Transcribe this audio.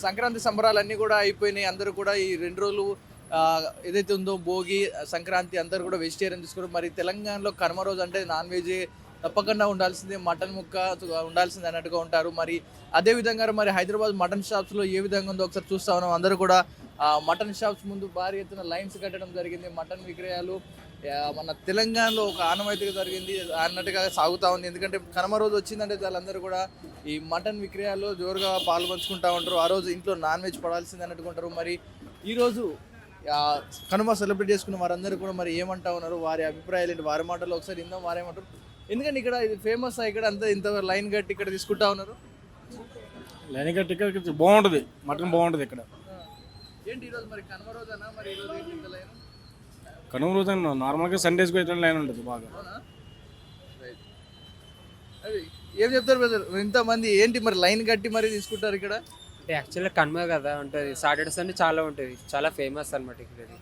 సంక్రాంతి సంబరాలన్నీ కూడా అయిపోయినాయి. అందరూ కూడా ఈ 2 రోజులు ఏదైతే ఉందో భోగి, సంక్రాంతి అందరూ కూడా వెజిటేరియన్ తీసుకున్నారు. మరి తెలంగాణలో కనుమ రోజు అంటే నాన్ వెజ్ తప్పకుండా ఉండాల్సిందే, మటన్ ముక్క ఉండాల్సిందే అన్నట్టుగా ఉంటారు. మరి అదే విధంగా మరి హైదరాబాద్ మటన్ షాప్స్లో ఏ విధంగా ఉందో ఒకసారి చూస్తా ఉన్నాం. అందరూ కూడా మటన్ షాప్స్ ముందు భారీ ఎత్తున లైన్స్ కట్టడం జరిగింది. మటన్ విక్రయాలు మన తెలంగాణలో ఒక ఆనవాయితీగా జరిగింది అన్నట్టుగా సాగుతూ ఉంది. ఎందుకంటే కనుమ రోజు వచ్చిందంటే వాళ్ళందరూ కూడా ఈ మటన్ విక్రయాల్లో జోరుగా పాల్పంచుకుంటూ ఉంటారు. ఆ రోజు ఇంట్లో నాన్ వెజ్ పడాల్సింది అన్నట్టుకుంటారు. మరి ఈరోజు కనుమ సెలబ్రేట్ చేసుకున్న వారందరూ కూడా మరి ఏమంటా ఉన్నారు, వారి అభిప్రాయాలు ఏంటి, వారి మాటలు ఒకసారి ఇందాం వారేమంటారు. ఎందుకంటే ఇక్కడ ఇది ఫేమస్ ఇక్కడ అంతా ఇంత లైన్ కట్టి ఇక్కడ తీసుకుంటా ఉన్నారు. లైన్ కట్టి ఇక్కడ బాగుంటుంది, మటన్ బాగుంటుంది ఇక్కడ. ఏంటి ఈరోజు మరి కనుమ రోజనా, మరి ఈరోజు ఏంటి ఇంత లైన్? కనుమ రోజు నార్మల్గా సండేస్కి ఎట్లా లైన్ ఉంటుంది బాగా. అది ఏం చెప్తారు బ్రదర్, ఇంతమంది ఏంటి మరి లైన్ కట్టి మరి తీసుకుంటారు ఇక్కడ? అంటే యాక్చువల్గా కనుమ కదా ఉంటుంది, సాటర్డే సండే చాలా ఉంటుంది, చాలా ఫేమస్ అనమాట ఇక్కడ.